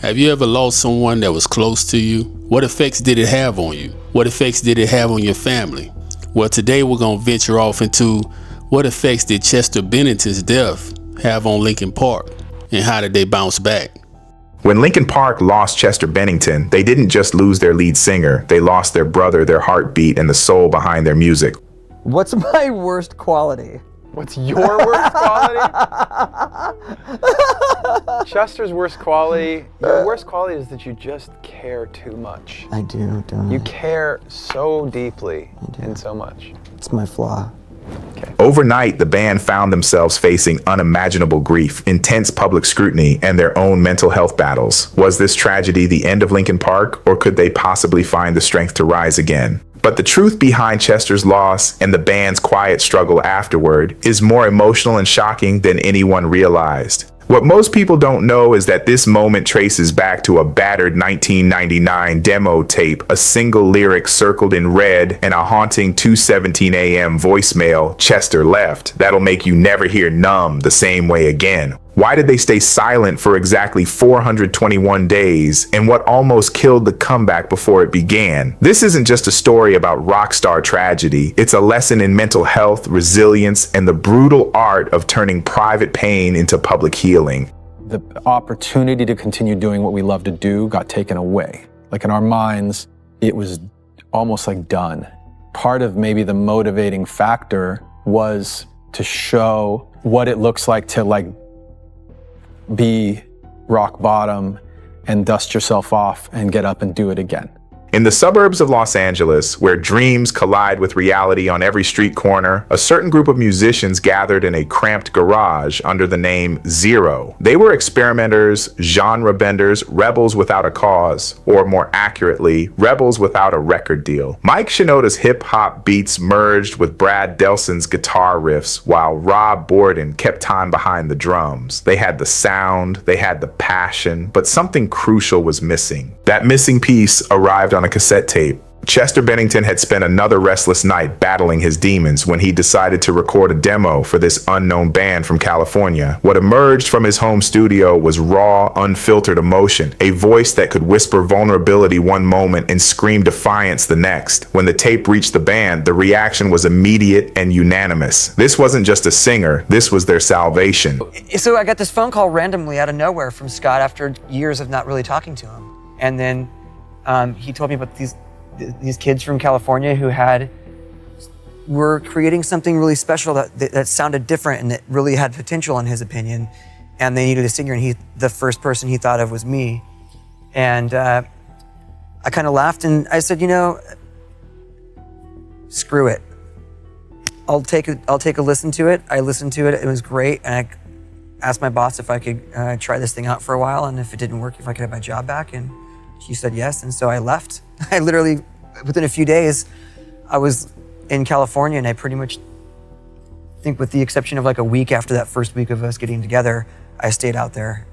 Have you ever lost someone that was close to you? What effects did it have on you? What effects did it have on your family? Well, today we're going to venture off into what effects did Chester Bennington's death have on Linkin Park, and how did they bounce back? When Linkin Park lost Chester Bennington, they didn't just lose their lead singer, they lost their brother, their heartbeat, and the soul behind their music. What's my worst quality? What's your worst quality? Chester's worst quality, your worst quality is that you just care too much. I do, don't I? You care so deeply and so much. It's my flaw. Okay. Overnight, the band found themselves facing unimaginable grief, intense public scrutiny, and their own mental health battles. Was this tragedy the end of Linkin Park, or could they possibly find the strength to rise again? But the truth behind Chester's loss and the band's quiet struggle afterward is more emotional and shocking than anyone realized. What most people don't know is that this moment traces back to a battered 1999 demo tape, a single lyric circled in red, and a haunting 2:17 a.m. voicemail Chester left that'll make you never hear Numb the same way again. Why did they stay silent for exactly 421 days, and what almost killed the comeback before it began? This isn't just a story about rock star tragedy. It's a lesson in mental health, resilience, and the brutal art of turning private pain into public healing. The opportunity to continue doing what we love to do got taken away. Like in our minds, it was almost like done. Part of maybe the motivating factor was to show what it looks like to be rock bottom and dust yourself off and get up and do it again. In the suburbs of Los Angeles, where dreams collide with reality on every street corner, a certain group of musicians gathered in a cramped garage under the name Xero. They were experimenters, genre benders, rebels without a cause, or more accurately, rebels without a record deal. Mike Shinoda's hip-hop beats merged with Brad Delson's guitar riffs, while Rob Borden kept time behind the drums. They had the sound, they had the passion, but something crucial was missing. That missing piece arrived on a cassette tape. Chester Bennington had spent another restless night battling his demons when he decided to record a demo for this unknown band from California. What emerged from his home studio was raw, unfiltered emotion, a voice that could whisper vulnerability one moment and scream defiance the next. When the tape reached the band, the reaction was immediate and unanimous. This wasn't just a singer, this was their salvation. So I got this phone call randomly out of nowhere from Scott after years of not really talking to him. And then he told me about these kids from California who were creating something really special that sounded different and that really had potential in his opinion, and they needed a singer, and the first person he thought of was me. And I kind of laughed and I said, screw it. I'll take a listen to it. I listened to it. It was great, and I asked my boss if I could try this thing out for a while, and if it didn't work, if I could have my job back, and she said yes, and so I left. I literally, within a few days, I was in California, and I pretty much think, with the exception of a week after that first week of us getting together, I stayed out there.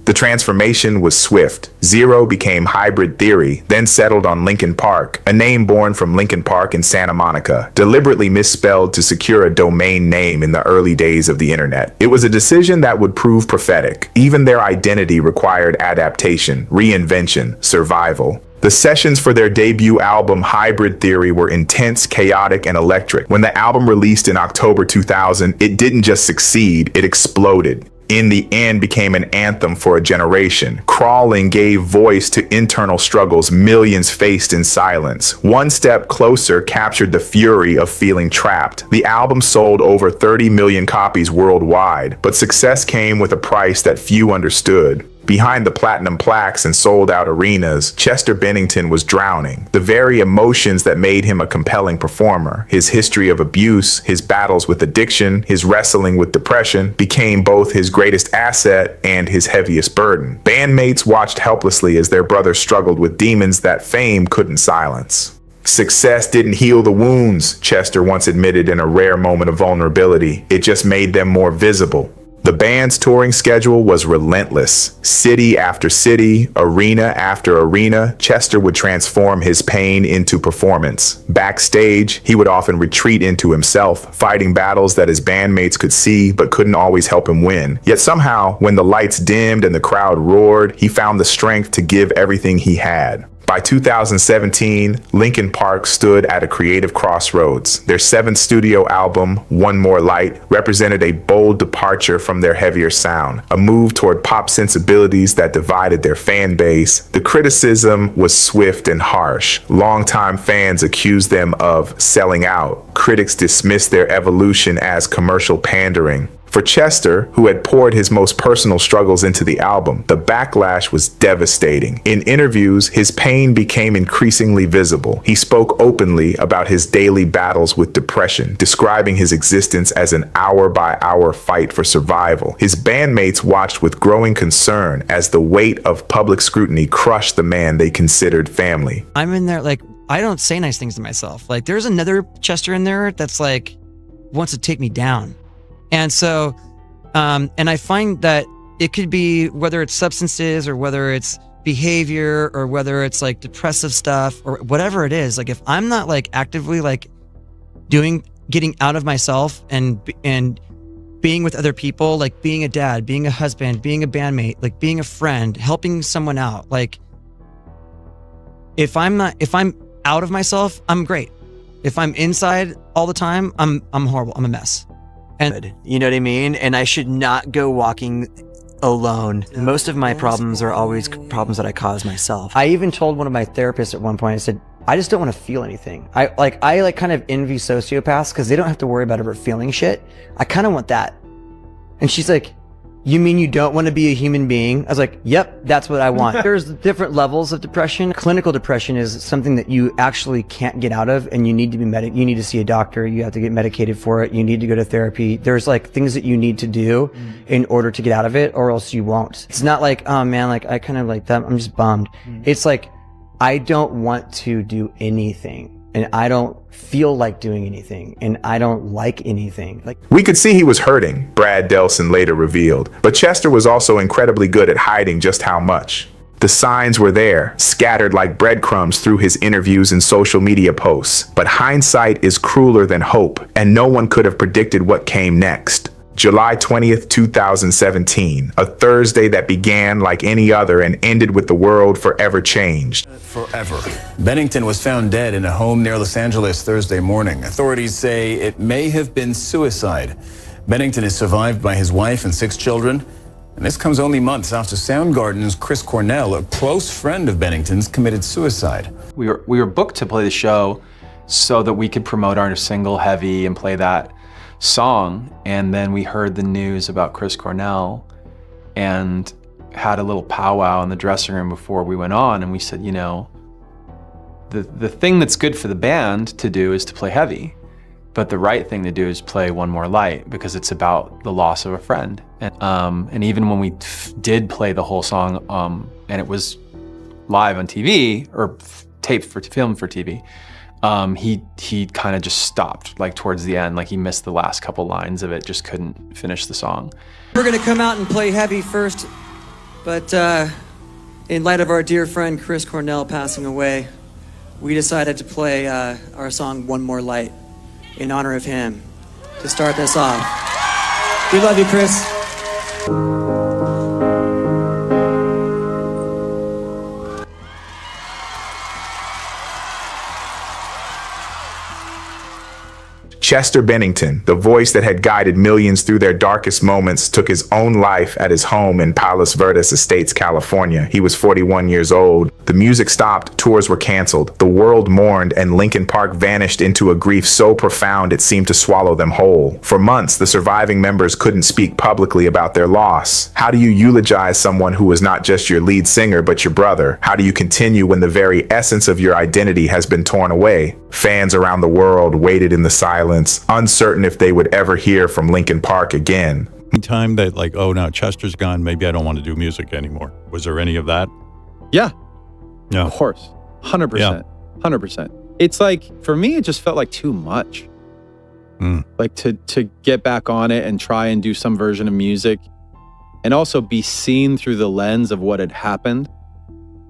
The transformation was swift. Xero became Hybrid Theory, then settled on Linkin Park, a name born from Linkin Park in Santa Monica, deliberately misspelled to secure a domain name in the early days of the internet. It was a decision that would prove prophetic. Even their identity required adaptation, reinvention, survival. The sessions for their debut album, Hybrid Theory, were intense, chaotic, and electric. When the album released in October 2000, it didn't just succeed, it exploded. In the end, became an anthem for a generation. Crawling gave voice to internal struggles millions faced in silence. One Step Closer captured the fury of feeling trapped. The album sold over 30 million copies worldwide, but success came with a price that few understood. Behind the platinum plaques and sold-out arenas, Chester Bennington was drowning. The very emotions that made him a compelling performer, his history of abuse, his battles with addiction, his wrestling with depression, became both his greatest asset and his heaviest burden. Bandmates watched helplessly as their brother struggled with demons that fame couldn't silence. Success didn't heal the wounds, Chester once admitted in a rare moment of vulnerability. It just made them more visible. The band's touring schedule was relentless. City after city, arena after arena, Chester would transform his pain into performance. Backstage, he would often retreat into himself, fighting battles that his bandmates could see but couldn't always help him win. Yet somehow, when the lights dimmed and the crowd roared, he found the strength to give everything he had. By 2017, Linkin Park stood at a creative crossroads. Their seventh studio album, One More Light, represented a bold departure from their heavier sound, a move toward pop sensibilities that divided their fan base. The criticism was swift and harsh. Longtime fans accused them of selling out. Critics dismissed their evolution as commercial pandering. For Chester, who had poured his most personal struggles into the album, the backlash was devastating. In interviews, his pain became increasingly visible. He spoke openly about his daily battles with depression, describing his existence as an hour-by-hour fight for survival. His bandmates watched with growing concern as the weight of public scrutiny crushed the man they considered family. I'm in there, like, I don't say nice things to myself. Like, there's another Chester in there that's like, wants to take me down. And so, and I find that it could be whether it's substances or whether it's behavior or whether it's like depressive stuff or whatever it is. Like if I'm not like actively like getting out of myself and being with other people, like being a dad, being a husband, being a bandmate, like being a friend, helping someone out. Like if I'm out of myself, I'm great. If I'm inside all the time, I'm horrible. I'm a mess. And you know what I mean? And I should not go walking alone. Most of my problems are always problems that I cause myself. I even told one of my therapists at one point, I said, I just don't want to feel anything. I kind of envy sociopaths because they don't have to worry about ever feeling shit. I kind of want that. And she's like, you mean you don't want to be a human being? I was like, yep, that's what I want. There's different levels of depression. Clinical depression is something that you actually can't get out of and you need to be you need to see a doctor. You have to get medicated for it. You need to go to therapy. There's like things that you need to do in order to get out of it or else you won't. It's not like, oh man, like I kind of like that. I'm just bummed. It's like, I don't want to do anything. And I don't feel like doing anything, and I don't like anything. Like we could see he was hurting, Brad Delson later revealed, but Chester was also incredibly good at hiding just how much. The signs were there, scattered like breadcrumbs through his interviews and social media posts. But hindsight is crueler than hope, and no one could have predicted what came next. July 20th, 2017, a Thursday that began like any other and ended with the world forever changed. Forever. Bennington was found dead in a home near Los Angeles Thursday morning. Authorities say it may have been suicide. Bennington is survived by his wife and 6 children. And this comes only months after Soundgarden's Chris Cornell, a close friend of Bennington's, committed suicide. We were booked to play the show so that we could promote our single Heavy and play that song, and then we heard the news about Chris Cornell and had a little powwow in the dressing room before we went on, and we said, you know, the thing that's good for the band to do is to play Heavy, but the right thing to do is play One More Light because it's about the loss of a friend. And even when we did play the whole song, and it was live on TV or taped for film for TV, he kind of just stopped like towards the end, like he missed the last couple lines of it, just couldn't finish the song. we're gonna come out and play Heavy first, but in light of our dear friend Chris Cornell passing away, we decided to play our song One More Light in honor of him to start this off. We love you, Chris. Chester Bennington, the voice that had guided millions through their darkest moments, took his own life at his home in Palos Verdes Estates, California. He was 41 years old. The music stopped, tours were canceled, the world mourned, and Linkin Park vanished into a grief so profound it seemed to swallow them whole. For months, the surviving members couldn't speak publicly about their loss. How do you eulogize someone who was not just your lead singer, but your brother? How do you continue when the very essence of your identity has been torn away? Fans around the world waited in the silence, uncertain if they would ever hear from Linkin Park again. Time that like, oh, now Chester's gone, maybe I don't want to do music anymore. Was there any of that? Yeah. No. Of course. 100%. 100%. It's like, for me, it just felt like too much. Like to get back on it and try and do some version of music and also be seen through the lens of what had happened.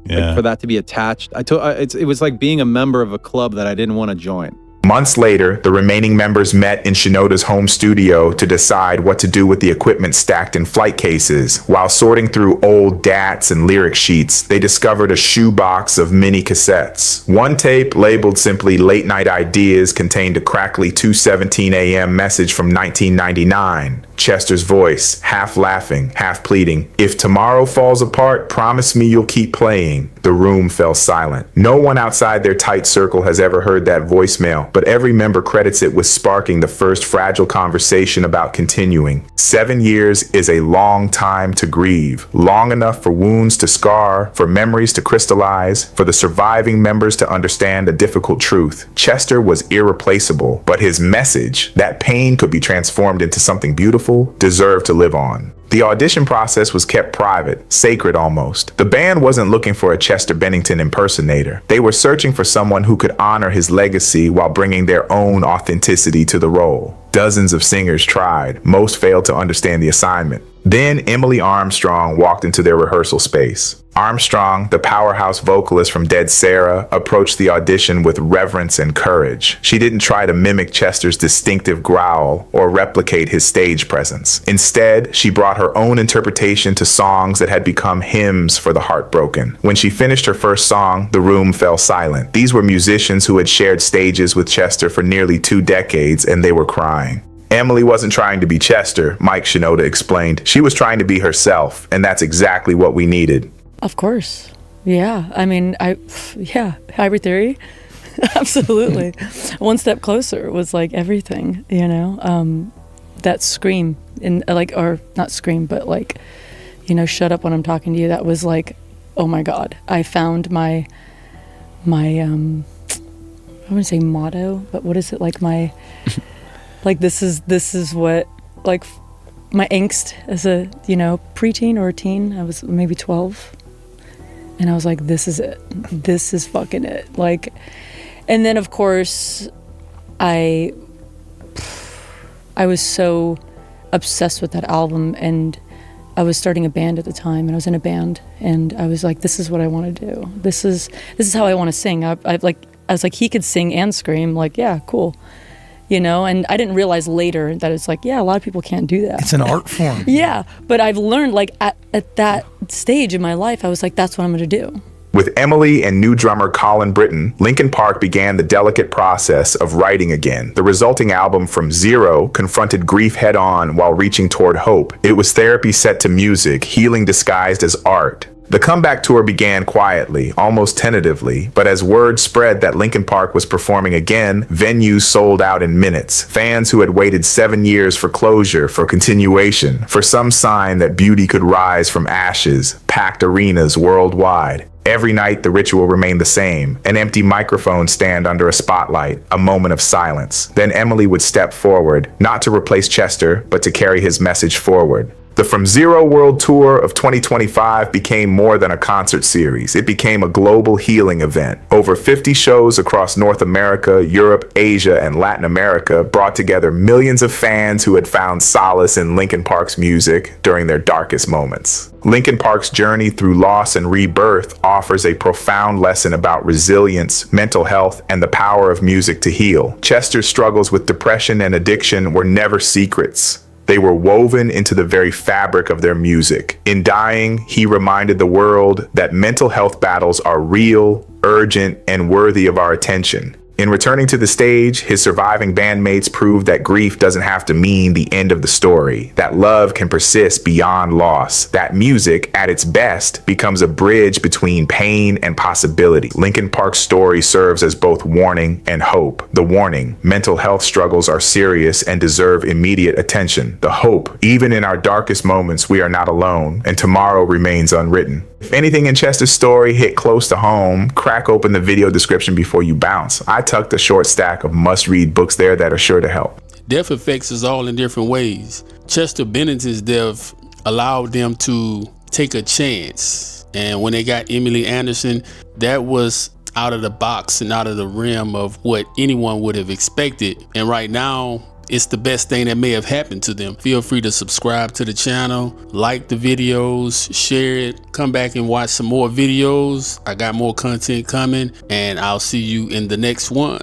Yeah. Like for that to be attached. It was like being a member of a club that I didn't want to join. Months later, the remaining members met in Shinoda's home studio to decide what to do with the equipment stacked in flight cases. While sorting through old DATs and lyric sheets, they discovered a shoebox of mini cassettes. One tape, labeled simply Late Night Ideas, contained a crackly 2:17 a.m. message from 1999. Chester's voice, half laughing, half pleading. "If tomorrow falls apart, promise me you'll keep playing." The room fell silent. No one outside their tight circle has ever heard that voicemail, but every member credits it with sparking the first fragile conversation about continuing. 7 years is a long time to grieve. Long enough for wounds to scar, for memories to crystallize, for the surviving members to understand a difficult truth. Chester was irreplaceable, but his message, that pain could be transformed into something beautiful, deserved to live on. The audition process was kept private, sacred almost. The band wasn't looking for a Chester Bennington impersonator. They were searching for someone who could honor his legacy while bringing their own authenticity to the role. Dozens of singers tried. Most failed to understand the assignment. Then Emily Armstrong walked into their rehearsal space. Armstrong, the powerhouse vocalist from Dead Sarah, approached the audition with reverence and courage. She didn't try to mimic Chester's distinctive growl or replicate his stage presence. Instead, she brought her own interpretation to songs that had become hymns for the heartbroken. When she finished her first song, the room fell silent. These were musicians who had shared stages with Chester for nearly 2 decades, and they were crying. Emily wasn't trying to be Chester, Mike Shinoda explained. She was trying to be herself, and that's exactly what we needed. Of course. Yeah. I mean, hybrid theory. Absolutely. One step closer was like everything, you know, that scream or not scream, but like, you know, shut up when I'm talking to you. That was like, oh my God, I found my, I wouldn't say motto, but what is it? Like like this is what, like my angst as a, you know, preteen or a teen. I was maybe 12. And I was like, this is it. This is fucking it. Like, and then of course, I was so obsessed with that album, and I was starting a band at the time, and I was in a band, and I was like, this is what I want to do. This is how I want to sing. I was like, he could sing and scream. Like, yeah, cool. You know, and I didn't realize later that it's like, yeah, a lot of people can't do that. It's an art form. Yeah, but I've learned like at that stage in my life, I was like, that's what I'm going to do. With Emily and new drummer Colin Britton, Linkin Park began the delicate process of writing again. The resulting album From Xero confronted grief head-on while reaching toward hope. It was therapy set to music, healing disguised as art. The comeback tour began quietly, almost tentatively, but as word spread that Linkin Park was performing again, venues sold out in minutes. Fans who had waited 7 years for closure, for continuation, for some sign that beauty could rise from ashes, packed arenas worldwide. Every night, the ritual remained the same. An empty microphone stand under a spotlight, a moment of silence. Then Emily would step forward, not to replace Chester, but to carry his message forward. The From Xero World Tour of 2025 became more than a concert series. It became a global healing event. Over 50 shows across North America, Europe, Asia, and Latin America brought together millions of fans who had found solace in Linkin Park's music during their darkest moments. Linkin Park's journey through loss and rebirth offers a profound lesson about resilience, mental health, and the power of music to heal. Chester's struggles with depression and addiction were never secrets. They were woven into the very fabric of their music. In dying, he reminded the world that mental health battles are real, urgent, and worthy of our attention. In returning to the stage, his surviving bandmates proved that grief doesn't have to mean the end of the story, that love can persist beyond loss, that music, at its best, becomes a bridge between pain and possibility. Linkin Park's story serves as both warning and hope. The warning, mental health struggles are serious and deserve immediate attention. The hope, even in our darkest moments, we are not alone, and tomorrow remains unwritten. If anything in Chester's story hit close to home, crack open the video description before you bounce. I tucked a short stack of must-read books there that are sure to help. Death affects us all in different ways. Chester Bennington's death allowed them to take a chance. And when they got Emily Anderson, that was out of the box and out of the realm of what anyone would have expected. And right now, it's the best thing that may have happened to them. Feel free to subscribe to the channel, like the videos, share it, come back and watch some more videos. I got more content coming, and I'll see you in the next one.